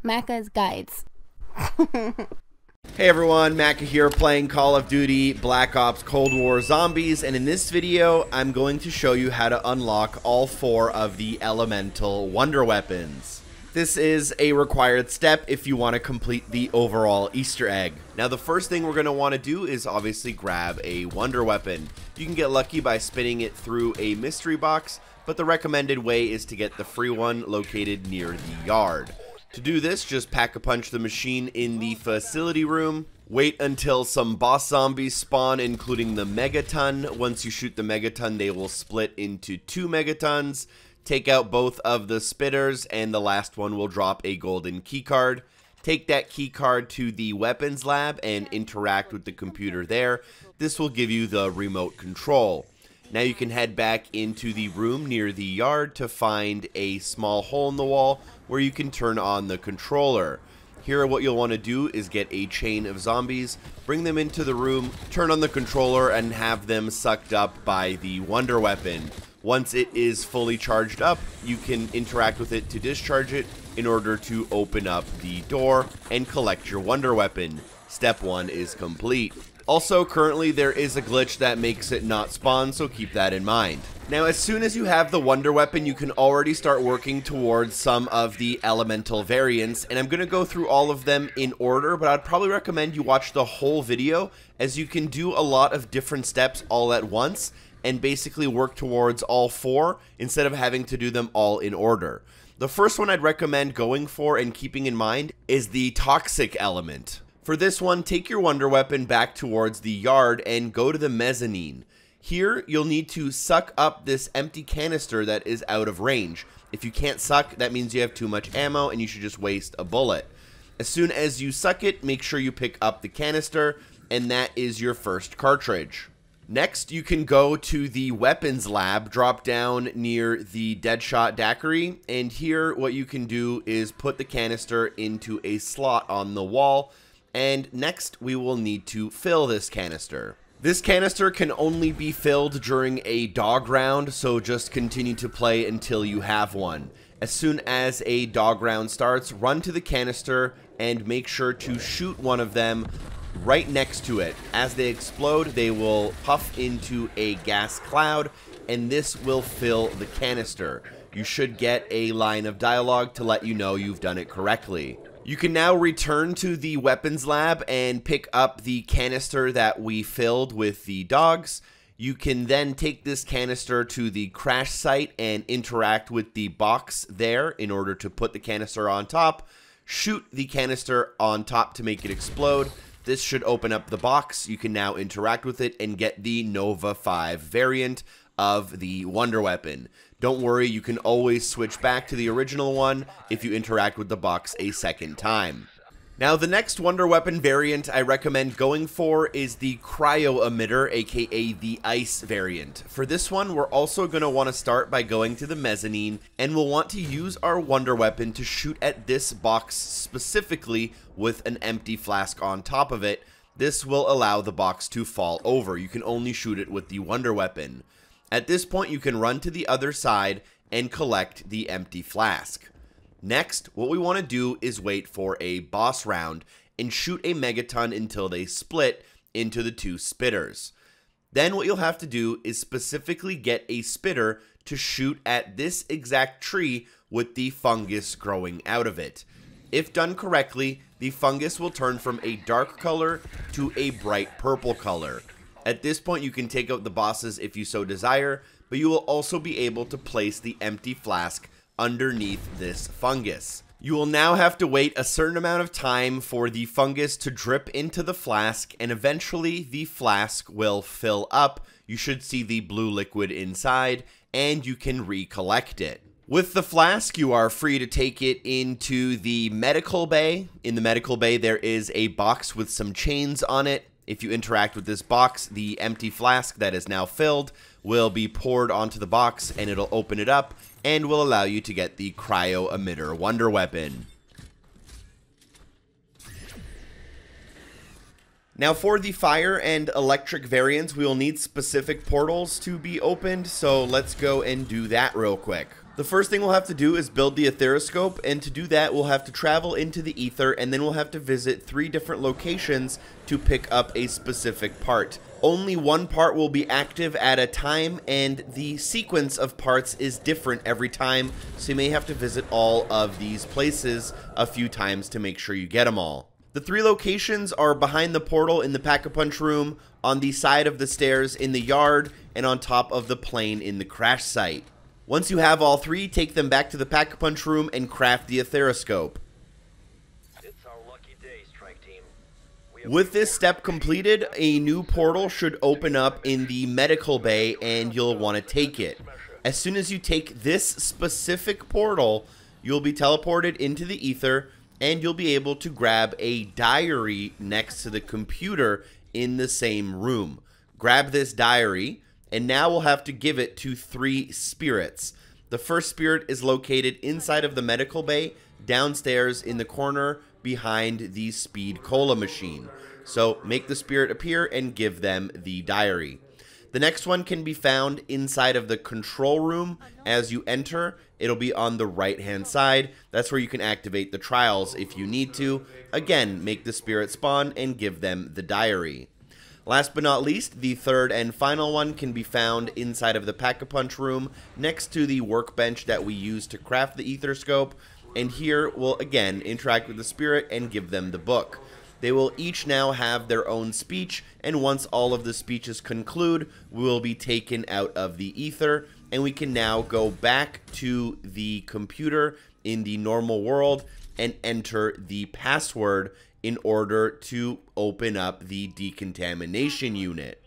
Macca's Guides. Hey everyone, Macca here playing Call of Duty Black Ops Cold War Zombies, and in this video I'm going to show you how to unlock all 4 of the elemental wonder weapons. This is a required step if you want to complete the overall Easter egg. Now the first thing we're going to want to do is obviously grab a wonder weapon. You can get lucky by spinning it through a mystery box, but the recommended way is to get the free one located near the yard. To do this, just pack-a-punch the machine in the facility room. Wait until some boss zombies spawn, including the megaton. Once you shoot the megaton, they will split into 2 megatons. Take out both of the spitters, and the last one will drop a golden keycard. Take that keycard to the weapons lab and interact with the computer there. This will give you the remote control. Now you can head back into the room near the yard to find a small hole in the wall where you can turn on the controller. Here what you'll want to do is get a chain of zombies, bring them into the room, turn on the controller, and have them sucked up by the wonder weapon. Once it is fully charged up, you can interact with it to discharge it in order to open up the door and collect your wonder weapon. Step 1 is complete. Also, currently there is a glitch that makes it not spawn, so keep that in mind. Now, as soon as you have the wonder weapon, you can already start working towards some of the elemental variants, and I'm going to go through all of them in order, but I'd probably recommend you watch the whole video, as you can do a lot of different steps all at once, and basically work towards all 4, instead of having to do them all in order. The first one I'd recommend going for and keeping in mind is the toxic element. For this one, take your wonder weapon back towards the yard and go to the mezzanine. Here, you'll need to suck up this empty canister that is out of range. If you can't suck, that means you have too much ammo and you should just waste a bullet. As soon as you suck it, make sure you pick up the canister, and that is your first cartridge. Next, you can go to the weapons lab, drop down near the Deadshot daiquiri, and here what you can do is put the canister into a slot on the wall. And next, we will need to fill this canister. This canister can only be filled during a dog round, so just continue to play until you have one. As soon as a dog round starts, run to the canister and make sure to shoot one of them right next to it. As they explode, they will puff into a gas cloud, and this will fill the canister. You should get a line of dialogue to let you know you've done it correctly. You can now return to the weapons lab and pick up the canister that we filled with the dogs. You can then take this canister to the crash site and interact with the box there in order to put the canister on top. Shoot the canister on top to make it explode. This should open up the box. You can now interact with it and get the Nova 5 variant of the wonder weapon. Don't worry, you can always switch back to the original one if you interact with the box a second time. Now, the next wonder weapon variant I recommend going for is the Cryo-Emitter, aka the ice variant. For this one, we're also going to want to start by going to the mezzanine, and we'll want to use our wonder weapon to shoot at this box specifically with an empty flask on top of it. This will allow the box to fall over. You can only shoot it with the wonder weapon. At this point, you can run to the other side and collect the empty flask. Next, what we want to do is wait for a boss round and shoot a megaton until they split into the 2 spitters. Then what you'll have to do is specifically get a spitter to shoot at this exact tree with the fungus growing out of it. If done correctly, the fungus will turn from a dark color to a bright purple color. At this point, you can take out the bosses if you so desire, but you will also be able to place the empty flask underneath this fungus. You will now have to wait a certain amount of time for the fungus to drip into the flask, and eventually the flask will fill up. You should see the blue liquid inside, and you can recollect it. With the flask, you are free to take it into the medical bay. In the medical bay, there is a box with some chains on it. If you interact with this box, the empty flask that is now filled will be poured onto the box, and it'll open it up and will allow you to get the Cryo-Emitter wonder weapon. Now for the fire and electric variants, we will need specific portals to be opened, so let's go and do that real quick. The first thing we'll have to do is build the AETHERSCOPE, and to do that we'll have to travel into the ether, and then we'll have to visit 3 different locations to pick up a specific part. Only one part will be active at a time, and the sequence of parts is different every time, so you may have to visit all of these places a few times to make sure you get them all. The 3 locations are behind the portal in the Pack-a-Punch room, on the side of the stairs in the yard, and on top of the plane in the crash site. Once you have all 3, take them back to the Pack-a-Punch room and craft the AETHERSCOPE. It's our lucky day, strike team. With this step completed, a new portal should open up in the medical bay, and you'll want to take it. As soon as you take this specific portal, you'll be teleported into the ether, and you'll be able to grab a diary next to the computer in the same room. Grab this diary, and now we'll have to give it to 3 spirits. The first spirit is located inside of the medical bay, downstairs in the corner behind the speed cola machine. So make the spirit appear and give them the diary. The next one can be found inside of the control room. As you enter, it'll be on the right hand side. That's where you can activate the trials if you need to. Again, make the spirit spawn and give them the diary. Last but not least, the third and final one can be found inside of the Pack-a-Punch room next to the workbench that we use to craft the AETHERSCOPE, and here we'll again interact with the spirit and give them the book. They will each now have their own speech, and once all of the speeches conclude, we will be taken out of the ether, and we can now go back to the computer in the normal world and enter the password in order to open up the decontamination unit.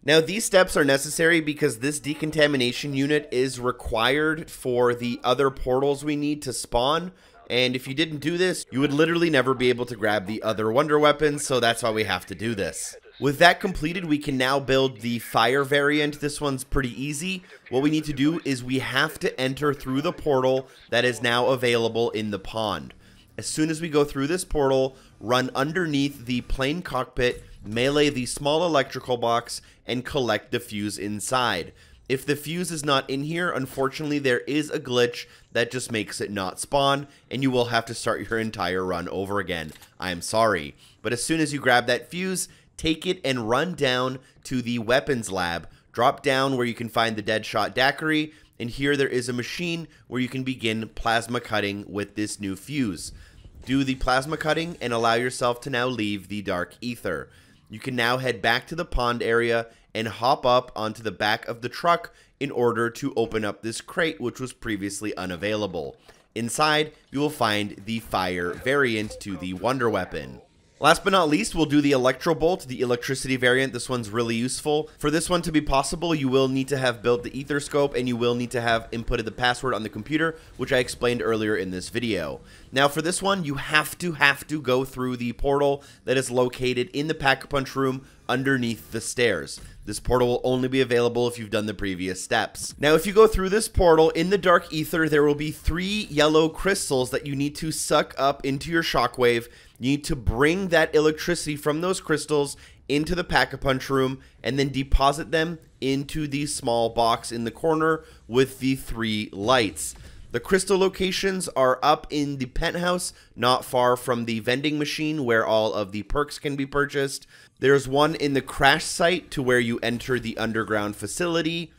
Now, these steps are necessary because this decontamination unit is required for the other portals we need to spawn, and if you didn't do this, you would literally never be able to grab the other wonder weapons, so that's why we have to do this. With that completed, we can now build the fire variant. This one's pretty easy. What we need to do is we have to enter through the portal that is now available in the pond. As soon as we go through this portal, run underneath the plane cockpit, melee the small electrical box, and collect the fuse inside. If the fuse is not in here, unfortunately there is a glitch that just makes it not spawn, and you will have to start your entire run over again. I'm sorry. But as soon as you grab that fuse, take it and run down to the weapons lab. Drop down where you can find the Deadshot daiquiri, and here there is a machine where you can begin plasma cutting with this new fuse. Do the plasma cutting and allow yourself to now leave the dark ether. You can now head back to the pond area and hop up onto the back of the truck in order to open up this crate, which was previously unavailable. Inside, you will find the fire variant to the wonder weapon. Last but not least, we'll do the Electrobolt, the electricity variant. This one's really useful. For this one to be possible, you will need to have built the AETHERSCOPE, and you will need to have inputted the password on the computer, which I explained earlier in this video. Now for this one, you have to go through the portal that is located in the Pack-a-Punch room underneath the stairs. This portal will only be available if you've done the previous steps. Now, if you go through this portal, in the dark ether, there will be 3 yellow crystals that you need to suck up into your Shockwave. You need to bring that electricity from those crystals into the Pack-a-Punch room and then deposit them into the small box in the corner with the 3 lights. The crystal locations are up in the penthouse, not far from the vending machine where all of the perks can be purchased. There's one in the crash site to where you enter the underground facility,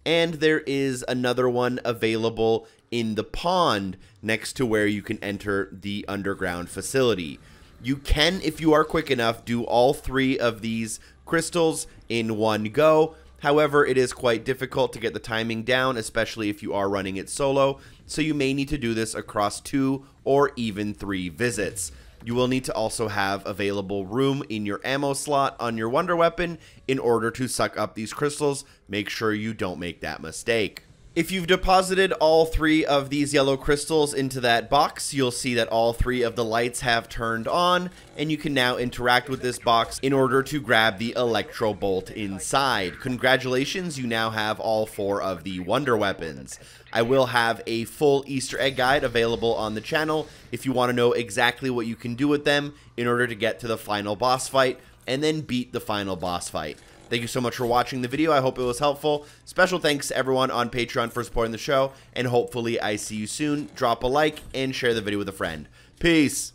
and there is another one available in the pond next to where you can enter the underground facility. You can, if you are quick enough, do all 3 of these crystals in one go. However, it is quite difficult to get the timing down, especially if you are running it solo, so you may need to do this across 2 or even 3 visits. You will need to also have available room in your ammo slot on your wonder weapon in order to suck up these crystals. Make sure you don't make that mistake. If you've deposited all 3 of these yellow crystals into that box, you'll see that all 3 of the lights have turned on, and you can now interact with this box in order to grab the Electrobolt inside. Congratulations, you now have all 4 of the wonder weapons. I will have a full Easter egg guide available on the channel if you want to know exactly what you can do with them in order to get to the final boss fight and then beat the final boss fight. Thank you so much for watching the video. I hope it was helpful. Special thanks to everyone on Patreon for supporting the show, and hopefully I see you soon. Drop a like and share the video with a friend. Peace.